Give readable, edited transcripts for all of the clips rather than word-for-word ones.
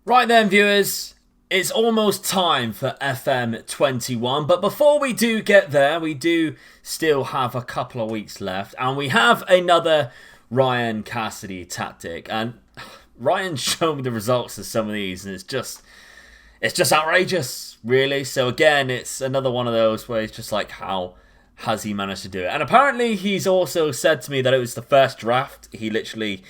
Right then, viewers, it's almost time for FM21, but before we do get there, we do still have a couple of weeks left, and we have another Ryan Cassidy tactic, and Ryan showed me the results of some of these, and it's just outrageous, really. So again, it's another one of those where it's just like, how has he managed to do it? And apparently he's also said to me that it was the first draft. He literally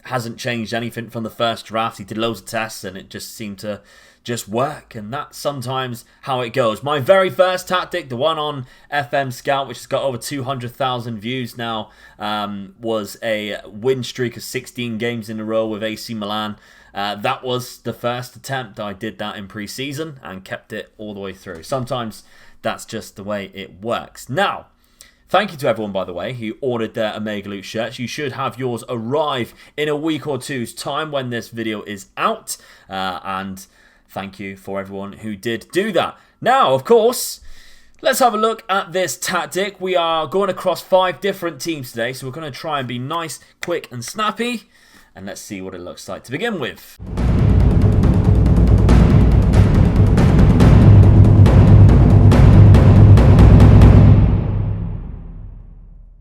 hasn't changed anything from the first draft. He did loads of tests and it just seemed to just work, and that's sometimes how it goes. My very first tactic, the one on FM Scout, which has got over 200,000 views now, was a win streak of 16 games in a row with AC Milan. That was the first attempt. I did that in pre-season and kept it all the way through. Sometimes that's just the way it works. Now, thank you to everyone, by the way, who ordered their Omega Loot shirts. You should have yours arrive in a week or two's time when this video is out. And thank you for everyone who did do that. Now, of course, let's have a look at this tactic. We are going across 5 different teams today, so we're going to try and be nice, quick and snappy. And let's see what it looks like to begin with.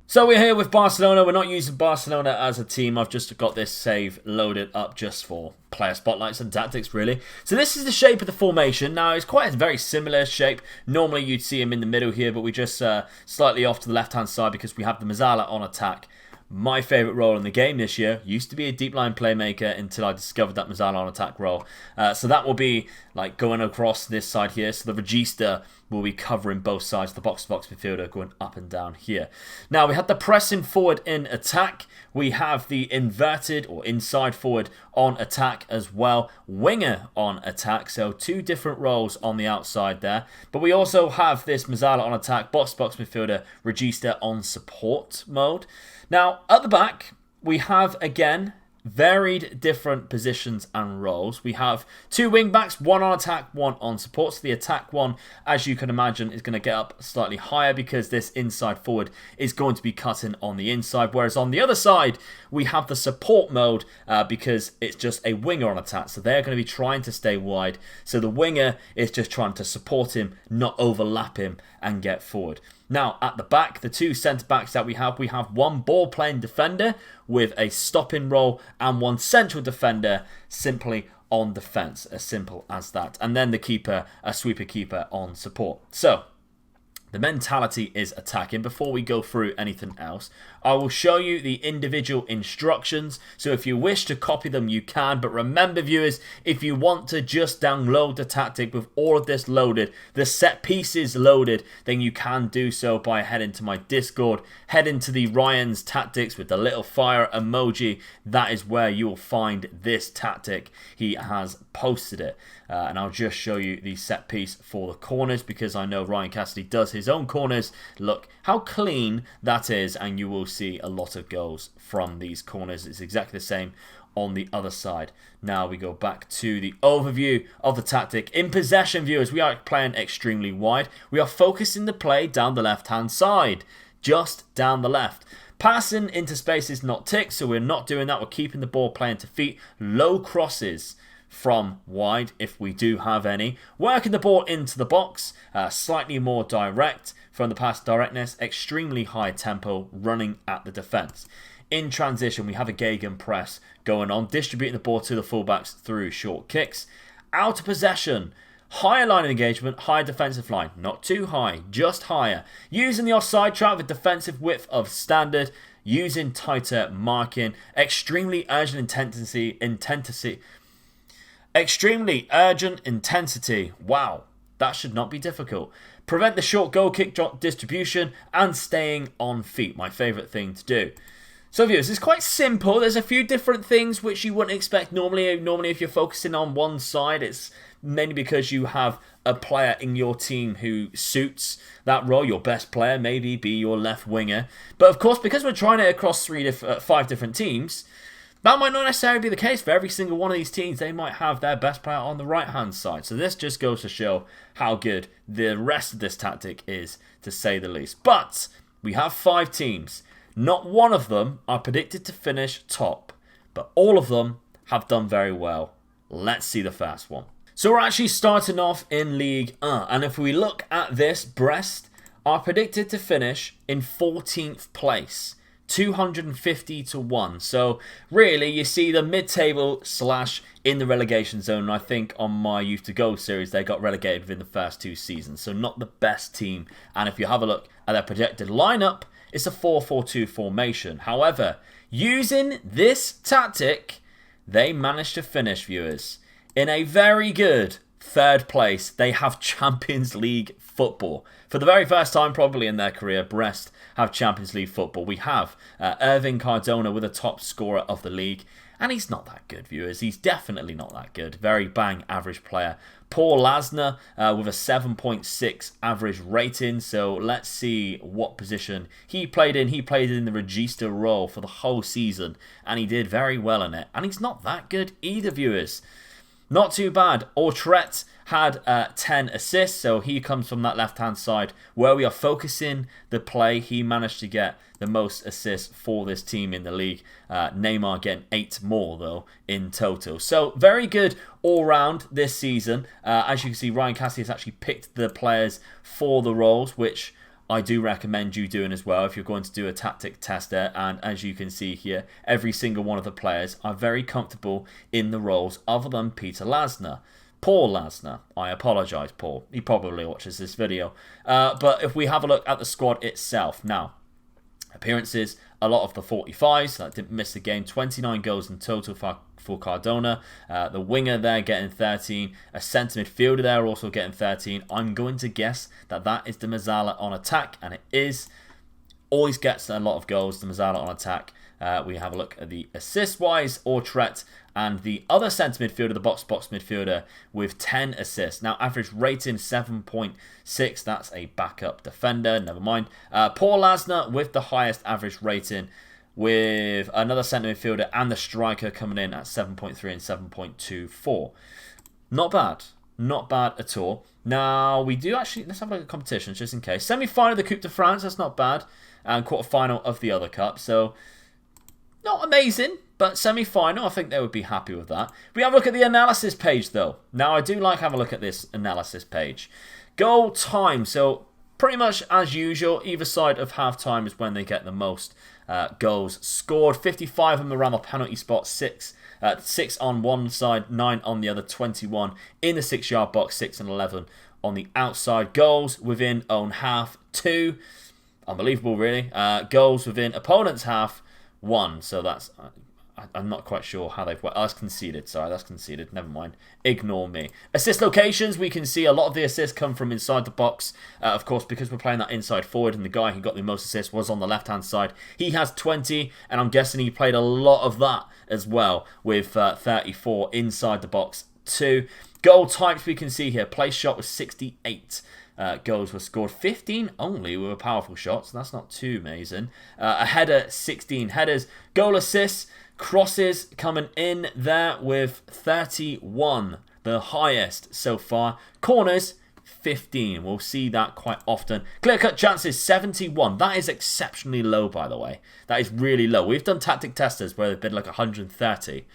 So we're here with Barcelona. We're not using Barcelona as a team. I've just got this save loaded up just for player spotlights and tactics, really. So this is the shape of the formation. Now, it's quite a very similar shape. Normally, you'd see him in the middle here, but we just slightly off to the left-hand side because we have the Mazzala on attack. My favourite role in the game this year used to be a deep line playmaker until I discovered that Mazzala on attack role. So that will be like going across this side here. So the Regista will be covering both sides. The box-to-box midfielder going up and down here. Now we have the pressing forward in attack. We have the inverted or inside forward on attack as well. Winger on attack. So 2 different roles on the outside there. But we also have this Mazzala on attack, box-to-box midfielder, Regista on support mode. Now, at the back, we have, again, varied different positions and roles. We have 2 wing-backs, 1 on attack, 1 on support. So the attack one, as you can imagine, is going to get up slightly higher because this inside forward is going to be cutting on the inside. Whereas on the other side, we have the support mode because it's just a winger on attack. So they're going to be trying to stay wide. So the winger is just trying to support him, not overlap him and get forward. Now, at the back, the 2 centre-backs that we have 1 ball-playing defender with a stopping role and 1 central defender simply on defence. As simple as that. And then the keeper, a sweeper keeper on support. So, the mentality is attacking. Before we go through anything else, I will show you the individual instructions. So if you wish to copy them, you can. But remember, viewers, if you want to just download the tactic with all of this loaded, the set pieces loaded, then you can do so by heading to my Discord. Head into the Ryan's tactics with the little fire emoji. That is where you will find this tactic. He has posted it. And I'll just show you the set piece for the corners because I know Ryan Cassidy does his own corners. Look how clean that is, and you will see a lot of goals from these corners. It's exactly the same on the other side. Now we go back to the overview of the tactic. In possession, viewers, we are playing extremely wide. We are focusing the play down the left-hand side, just down the left. Passing into space is not ticked, so we're not doing that. We're keeping the ball playing to feet. Low crosses from wide, if we do have any. Working the ball into the box, slightly more direct from the pass directness, extremely high tempo, running at the defence. In transition, we have a Gegen press going on, distributing the ball to the fullbacks through short kicks. Out of possession, higher line of engagement, higher defensive line. Not too high, just higher. Using the offside trap with defensive width of standard, using tighter marking, extremely urgent intensity. Extremely urgent intensity. Wow, that should not be difficult. Prevent the short goal kick drop distribution and staying on feet. My favourite thing to do. So viewers, it's quite simple. There's a few different things which you wouldn't expect normally. Normally if you're focusing on one side, it's mainly because you have a player in your team who suits that role. Your best player maybe be your left winger. But of course, because we're trying it across 5 different teams, that might not necessarily be the case for every single one of these teams. They might have their best player on the right-hand side. So this just goes to show how good the rest of this tactic is, to say the least. But we have 5 teams. Not one of them are predicted to finish top, but all of them have done very well Let's see the first one. So we're actually starting off in League 1. And if we look at this, Brest are predicted to finish in 14th place. 250 to 1. So really, you see the mid-table / in the relegation zone. And I think on my Youth to Go series, they got relegated within the first 2 seasons. So not the best team. And if you have a look at their projected lineup, it's a 4-4-2 formation. However, using this tactic, they managed to finish, viewers, in a very good 3rd place. They have Champions League football. For the very first time probably in their career, Brest have Champions League football. We have Irving Cardona with a top scorer of the league. And he's not that good, viewers. He's definitely not that good. Very bang average player. Paul Lasner with a 7.6 average rating. So let's see what position he played in. He played in the regista role for the whole season. And he did very well in it. And he's not that good either, viewers. Not too bad. Autret had 10 assists, so he comes from that left-hand side where we are focusing the play. He managed to get the most assists for this team in the league. Neymar getting 8 more, though, in total. So, very good all-round this season. As you can see, Ryan Cassidy has actually picked the players for the roles, which I do recommend you doing as well if you're going to do a tactic tester. And as you can see here, every single one of the players are very comfortable in the roles other than Peter Lasner. Paul Lasner. I apologise, Paul. He probably watches this video. But if we have a look at the squad itself. Now, appearances, a lot of the 45s. That didn't miss the game. 29 goals in total for Cardona. The winger there getting 13. A centre midfielder there also getting 13. I'm going to guess that that is the Mazzala on attack. And it is. Always gets a lot of goals, the Mazzala on attack. We have a look at the assist-wise, Autret, and the other centre midfielder, the box-box midfielder, with 10 assists. Now, average rating 7.6. That's a backup defender. Never mind. Paul Lasner with the highest average rating, with another centre midfielder and the striker coming in at 7.3 and 7.24. Not bad. Not bad at all. Now, we do actually... Let's have a look at competitions, just in case. Semi-final of the Coupe de France, that's not bad. And quarter-final of the other cup. So, not amazing, but semi-final, I think they would be happy with that. We have a look at the analysis page, though. Now, I do like having a look at this analysis page. Goal time. So, pretty much as usual, either side of half-time is when they get the most goals scored. 55 of them around the penalty spot, 6 on one side, 9 on the other, 21 in the 6-yard box, 6 and 11 on the outside. Goals within own half, 2. Unbelievable, really. Goals within opponent's half, 1. So that's... I'm not quite sure how they've... Oh, that's conceded. Sorry, that's conceded. Never mind. Ignore me. Assist locations. We can see a lot of the assists come from inside the box. Of course, because we're playing that inside forward, and the guy who got the most assists was on the left-hand side. He has 20, and I'm guessing he played a lot of that as well, with 34 inside the box too. Goal types we can see here. Place shot was 68. Goals were scored. 15 only were powerful shots. That's not too amazing. A header, 16 headers. Goal assists, crosses coming in there with 31. The highest so far. Corners, 15. We'll see that quite often. Clear-cut chances, 71. That is exceptionally low, by the way. That is really low. We've done tactic testers where they've been like 130.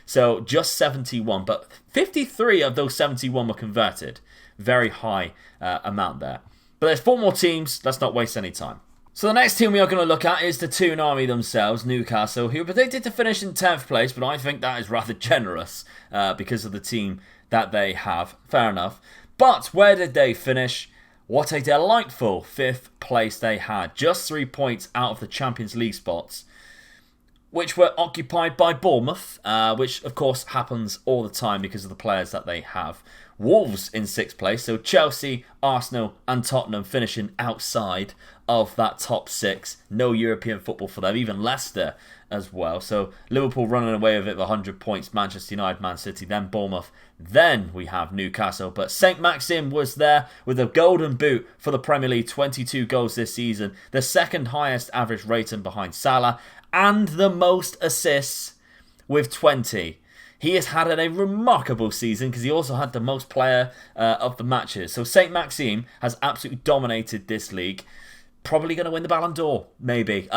So just 71. But 53 of those 71 were converted. Very high amount there. But there's 4 more teams. Let's not waste any time. So the next team we are going to look at is the Toon Army themselves, Newcastle, who are predicted to finish in 10th place, but I think that is rather generous because of the team that they have. Fair enough. But where did they finish? What a delightful 5th place they had. Just 3 points out of the Champions League spots, which were occupied by Bournemouth, which of course happens all the time because of the players that they have. Wolves in 6th place, so Chelsea, Arsenal and Tottenham finishing outside of that top 6. No European football for them, even Leicester as well. So Liverpool running away with it with 100 points, Manchester United, Man City, then Bournemouth. Then we have Newcastle, but St. Maxim was there with a golden boot for the Premier League, 22 goals this season, the second highest average rating behind Salah, and the most assists with 20. He has had a remarkable season because he also had the most player of the matches. So St. Maxim has absolutely dominated this league. probably going to win the Ballon d'Or, maybe.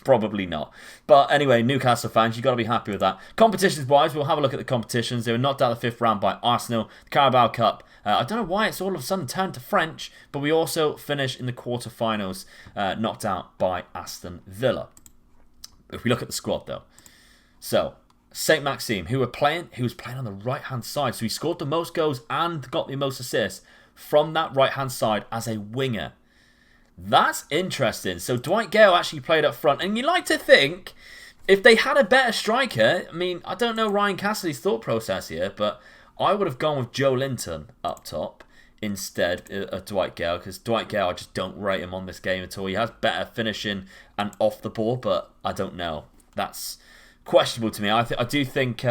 Probably not. But anyway, Newcastle fans, you've got to be happy with that. Competitions-wise, we'll have a look at the competitions. They were knocked out of the 5th round by Arsenal. The Carabao Cup, I don't know why it's all of a sudden turned to French, but we also finished in the quarterfinals, knocked out by Aston Villa. If we look at the squad, though. So, St. Maxime, who was playing on the right-hand side. So he scored the most goals and got the most assists from that right-hand side as a winger. That's interesting. So Dwight Gale actually played up front. And you like to think, if they had a better striker, I mean, I don't know Ryan Cassidy's thought process here, but I would have gone with Joe Linton up top instead of Dwight Gale, because Dwight Gale, I just don't rate him on this game at all. He has better finishing and off the ball, but I don't know. That's questionable to me. I do think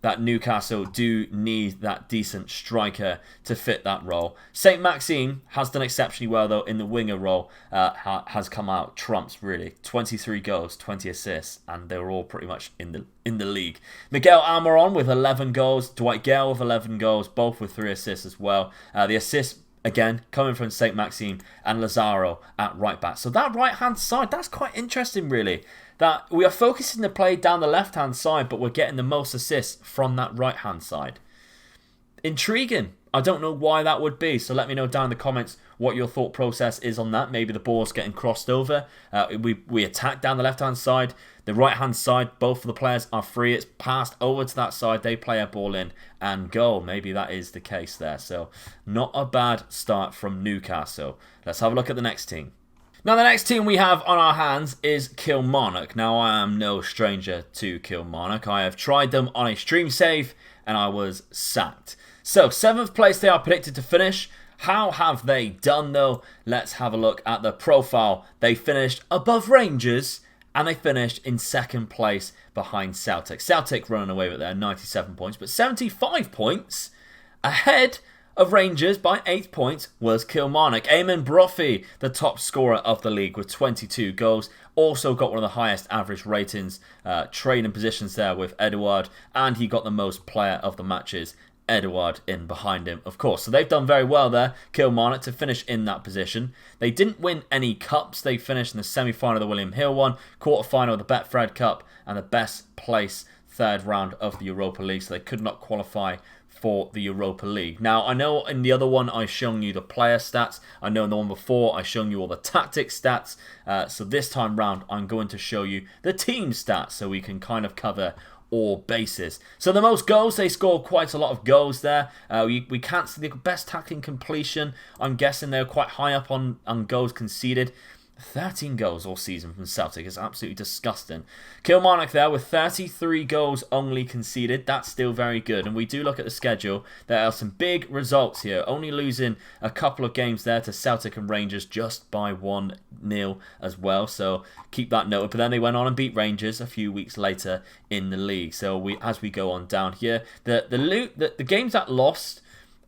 that Newcastle do need that decent striker to fit that role. St. Maxime has done exceptionally well, though, in the winger role. Has come out trumps, really. 23 goals, 20 assists, and they were all pretty much in the league. Miguel Almiron with 11 goals. Dwight Gale with 11 goals, both with 3 assists as well. The assists, again, coming from St. Maxime, and Lazaro at right back. So that right-hand side, that's quite interesting, really. That we are focusing the play down the left-hand side, but we're getting the most assists from that right-hand side. Intriguing. I don't know why that would be, so let me know down in the comments what your thought process is on that. Maybe the ball's getting crossed over. We attack down the left-hand side. The right-hand side, both of the players are free. It's passed over to that side. They play a ball in and goal. Maybe that is the case there. So not a bad start from Newcastle. Let's have a look at the next team. Now, the next team we have on our hands is Kilmarnock. Now, I am no stranger to Kilmarnock. I have tried them on a stream save, and I was sacked. So, 7th place they are predicted to finish. How have they done, though? Let's have a look at the profile. They finished above Rangers, and they finished in 2nd place behind Celtic. Celtic running away with their 97 points, but 75 points ahead of Rangers by 8 points was Kilmarnock. Eamon Brophy, the top scorer of the league with 22 goals. Also got one of the highest average ratings, trading positions there with Edouard. And he got the most player of the matches, Edouard, in behind him, of course. So they've done very well there, Kilmarnock, to finish in that position. They didn't win any cups. They finished in the semi-final of the William Hill one, quarter-final of the Betfred Cup, and the best place 3rd round of the Europa League. So they could not qualify for the Europa League. Now, I know in the other one I've shown you the player stats. I know in the one before I've shown you all the tactics stats. So this time round I'm going to show you the team stats so we can kind of cover all bases. So the most goals, they scored quite a lot of goals there. We can't see the best tackling completion. I'm guessing they're quite high up on goals conceded. 13 goals all season from Celtic is absolutely disgusting. Kilmarnock there with 33 goals only conceded. That's still very good. And we do look at the schedule. There are some big results here. Only losing a couple of games there to Celtic and Rangers just by 1-0 as well. So keep that noted. But then they went on and beat Rangers a few weeks later in the league. So as we go on down here, the games that lost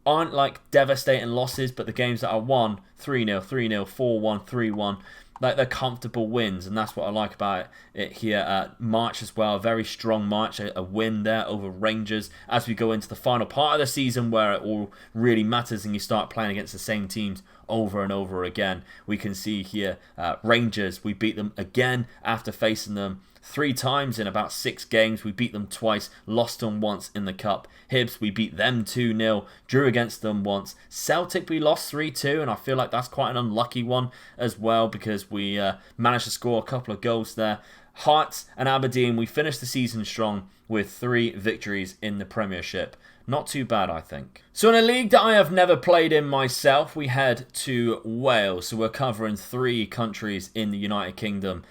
aren't like devastating losses, but the games that are won 3-0, 3-0, 4-1, 3-1, like they're comfortable wins, and that's what I like about it here. March as well, a very strong March, a win there over Rangers as we go into the final part of the season where it all really matters and you start playing against the same teams over and over again. We can see here Rangers, we beat them again after facing them 3 times in about 6 games. We beat them twice, lost them once in the Cup. Hibs, we beat them 2-0, drew against them once. Celtic, we lost 3-2, and I feel like that's quite an unlucky one as well because we managed to score a couple of goals there. Hearts and Aberdeen, we finished the season strong with 3 victories in the Premiership. Not too bad, I think. So in a league that I have never played in myself, we head to Wales. So we're covering 3 countries in the United Kingdom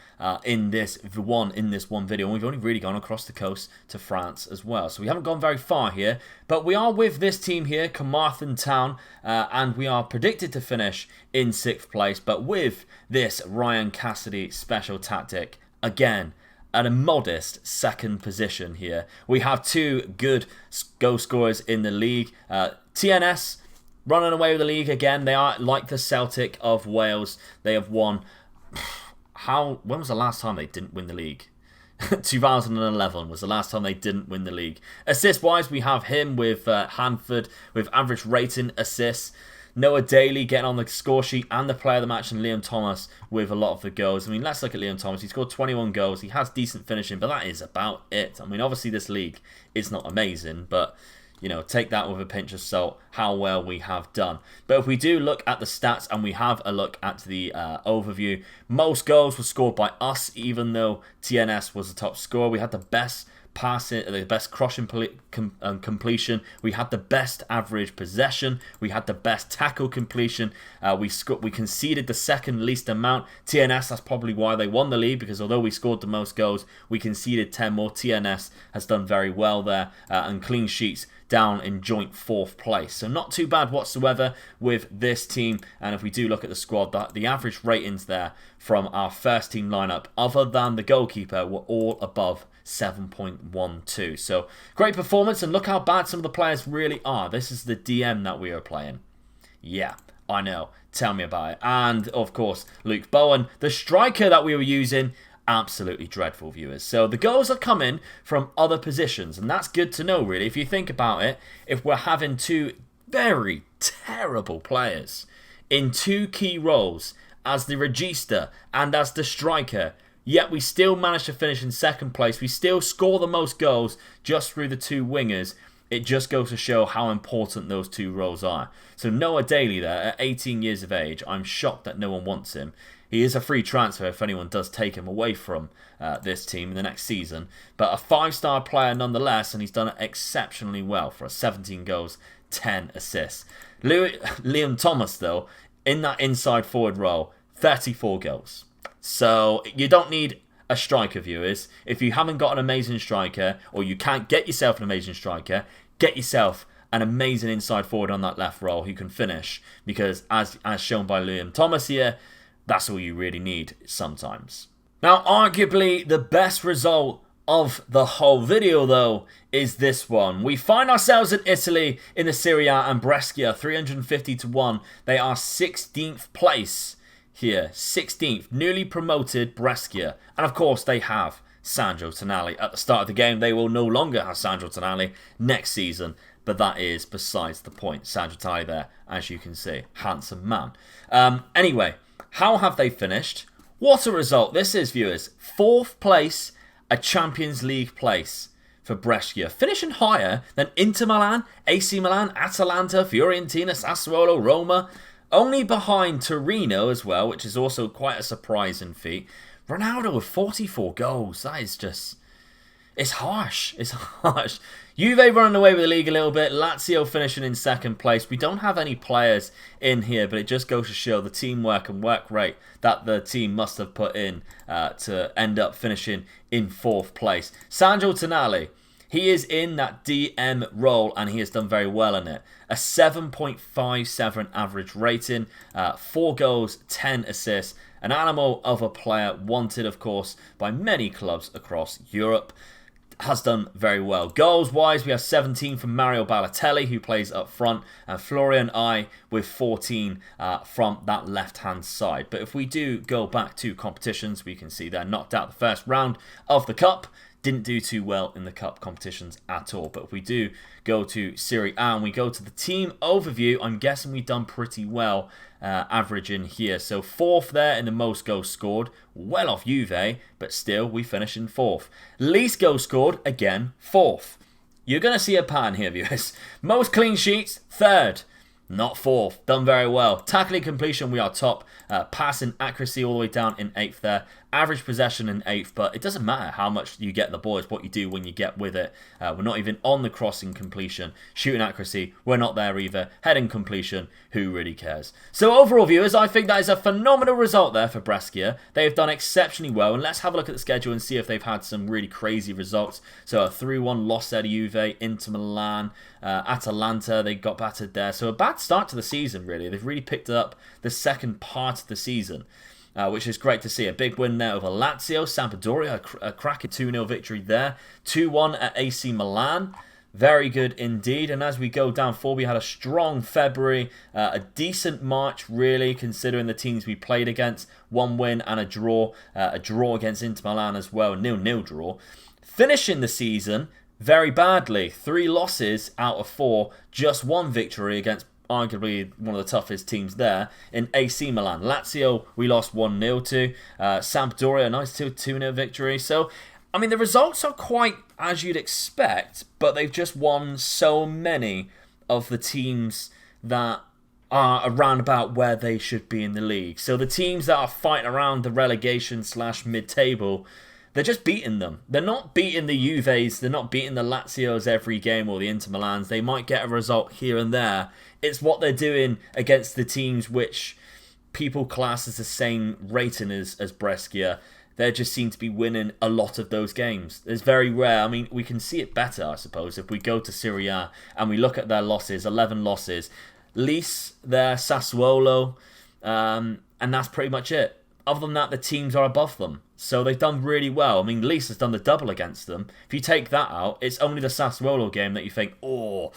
in this one video. And we've only really gone across the coast to France as well. So we haven't gone very far here. But we are with this team here, Carmarthen Town. And we are predicted to finish in 6th place. But with this Ryan Cassidy special tactic, again, at a modest 2nd position here. We have 2 good goal scorers in the league. TNS running away with the league again. They are like the Celtic of Wales. They have won. When was the last time they didn't win the league? 2011 was the last time they didn't win the league. Assist wise, we have him with Hanford with average rating assists. Noah Daly getting on the score sheet and the player of the match, and Liam Thomas with a lot of the goals. I mean, let's look at Liam Thomas. He scored 21 goals. He has decent finishing, but that is about it. I mean, obviously this league is not amazing, but you know, take that with a pinch of salt, how well we have done. But if we do look at the stats and we have a look at the overview, most goals were scored by us, even though TNS was the top scorer. We had the best passing, the best crossing completion. We had the best average possession. We had the best tackle completion. We conceded the second least amount. TNS, that's probably why they won the league, because although we scored the most goals, we conceded 10 more. TNS has done very well there, and clean sheets down in joint 4th place. So not too bad whatsoever with this team. And if we do look at the squad, the average ratings there from our first team lineup, other than the goalkeeper, were all above 7.12. So great performance, and look how bad some of the players really are. This is the DM that we are playing. Yeah, I know. Tell me about it. And of course, Luke Bowen, the striker that we were using, absolutely dreadful, viewers. So the goals are coming from other positions, and that's good to know, really. If you think about it, if we're having two very terrible players in two key roles, as the regista and as the striker, yet we still manage to finish in second place, we still score the most goals just through the two wingers, it just goes to show how important those two roles are. So Noah Daly there, at 18 years of age, I'm shocked that no one wants him. He is a free transfer if anyone does take him away from this team in the next season. But a 5-star player nonetheless, and he's done it exceptionally well for 17 goals, 10 assists. Liam Thomas, though, in that inside forward role, 34 goals. So you don't need a striker, viewers. If you haven't got an amazing striker, or you can't get yourself an amazing striker, get yourself an amazing inside forward on that left role who can finish. Because as shown by Liam Thomas here, that's all you really need sometimes. Now, arguably the best result of the whole video, though, is this one. We find ourselves in Italy in the Serie A, and Brescia, 350-1. They are 16th place here. 16th, newly promoted Brescia. And of course, they have Sandro Tonali. At the start of the game, they will no longer have Sandro Tonali next season. But that is besides the point. Sandro Tonali there, as you can see. Handsome man. Anyway, how have they finished? What a result this is, viewers. 4th place, a Champions League place for Brescia. Finishing higher than Inter Milan, AC Milan, Atalanta, Fiorentina, Sassuolo, Roma. Only behind Torino as well, which is also quite a surprising feat. Ronaldo with 44 goals. That is just... It's harsh. It's harsh. Juve running away with the league a little bit. Lazio finishing in 2nd place. We don't have any players in here, but it just goes to show the teamwork and work rate that the team must have put in to end up finishing in 4th place. Sandro Tonali, he is in that DM role, and he has done very well in it. A 7.57 average rating, 4 goals, 10 assists. An animal of a player, wanted, of course, by many clubs across Europe. Has done very well. Goals-wise, we have 17 from Mario Balotelli, who plays up front, and Florian I with 14 from that left-hand side. But if we do go back to competitions, we can see they're knocked out the first round of the Cup. Didn't do too well in the Cup competitions at all. But if we do go to Serie A and we go to the team overview, I'm guessing we've done pretty well averaging here. So 4th there in the most goals scored. Well off Juve, but still we finish in 4th. Least goals scored, again, 4th. You're going to see a pattern here, viewers. Most clean sheets, 3rd. Not 4th. Done very well. Tackling completion, we are top. Passing accuracy all the way down in 8th there. Average possession in 8th, but it doesn't matter how much you get the ball. It's what you do when you get with it. We're not even on the crossing completion. Shooting accuracy, we're not there either. Heading completion, who really cares? So overall, viewers, I think that is a phenomenal result there for Brescia. They've done exceptionally well, and let's have a look at the schedule and see if they've had some really crazy results. So a 3-1 loss there to Juve, Inter Milan, Atalanta, they got battered there. So a bad start to the season, really. They've really picked up the second part of the season. Which is great to see. A big win there over Lazio. Sampdoria, a cracking 2-0 victory there. 2-1 at AC Milan. Very good indeed. And as we go down forward, we had a strong February. A decent March, really, considering the teams we played against. 1 win and a draw. A draw against Inter Milan as well. 0-0 draw. Finishing the season very badly. 3 losses out of 4. Just 1 victory against arguably one of the toughest teams there, in AC Milan. Lazio, we lost 1-0 to. Sampdoria, a nice 2-0 victory. So, I mean, the results are quite as you'd expect, but they've just won so many of the teams that are around about where they should be in the league. So the teams that are fighting around the relegation / mid-table, they're just beating them. They're not beating the Juves, they're not beating the Lazios every game or the Inter Milans. They might get a result here and there. It's what they're doing against the teams which people class as the same rating as Brescia. They just seem to be winning a lot of those games. It's very rare. I mean, we can see it better, I suppose, if we go to Serie A and we look at their losses, 11 losses. Lis, their Sassuolo, and that's pretty much it. Other than that, the teams are above them. So they've done really well. I mean, Lis has done the double against them. If you take that out, it's only the Sassuolo game that you think, oh,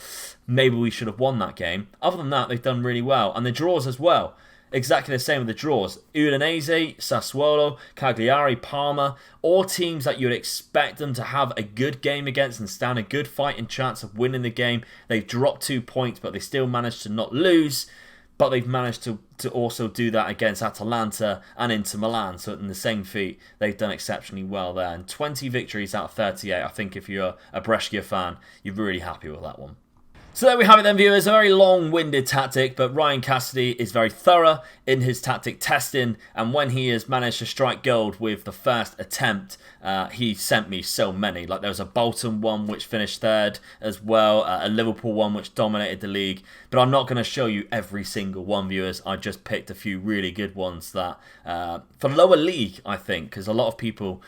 maybe we should have won that game. Other than that, they've done really well. And the draws as well. Exactly the same with the draws. Udinese, Sassuolo, Cagliari, Parma, all teams that you'd expect them to have a good game against and stand a good fighting chance of winning the game. They've dropped 2 points, but they still managed to not lose. But they've managed to also do that against Atalanta and Inter Milan. So in the same feat, they've done exceptionally well there. And 20 victories out of 38. I think if you're a Brescia fan, you're really happy with that one. So there we have it then, viewers. A very long-winded tactic, but Ryan Cassidy is very thorough in his tactic testing, and when he has managed to strike gold with the first attempt, he sent me so many. Like, there was a Bolton one which finished third as well, a Liverpool one which dominated the league, but I'm not going to show you every single one, viewers. I just picked a few really good ones that, for lower league, I think, because a lot of people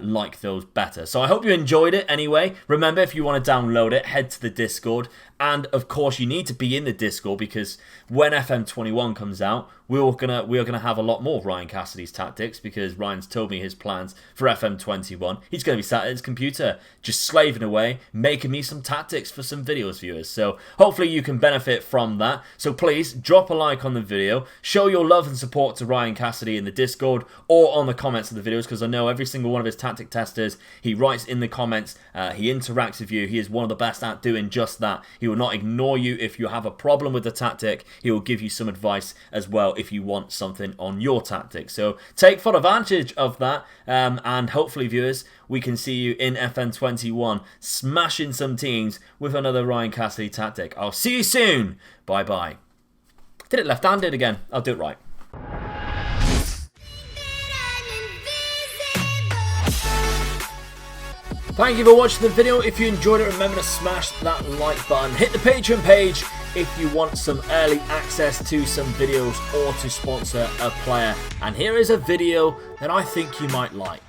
like those better. So I hope you enjoyed it anyway. Remember, if you want to download it, head to the Discord. And of course, you need to be in the Discord because when FM21 comes out, we are gonna have a lot more of Ryan Cassidy's tactics because Ryan's told me his plans for FM21. He's going to be sat at his computer just slaving away, making me some tactics for some videos, viewers. So hopefully you can benefit from that. So please drop a like on the video, show your love and support to Ryan Cassidy in the Discord or on the comments of the videos, because I know every single one of his tactic testers, he writes in the comments, he interacts with you. He is one of the best at doing just that. He will not ignore you if you have a problem with the tactic. He will give you some advice as well if you want something on your tactic. So take full advantage of that, and hopefully, viewers, we can see you in FN21 smashing some teams with another Ryan Cassidy tactic. I'll see you soon. Bye bye. Did it left-handed again. I'll do it right. Thank you for watching the video. If you enjoyed it, remember to smash that like button. Hit the Patreon page if you want some early access to some videos or to sponsor a player. And here is a video that I think you might like.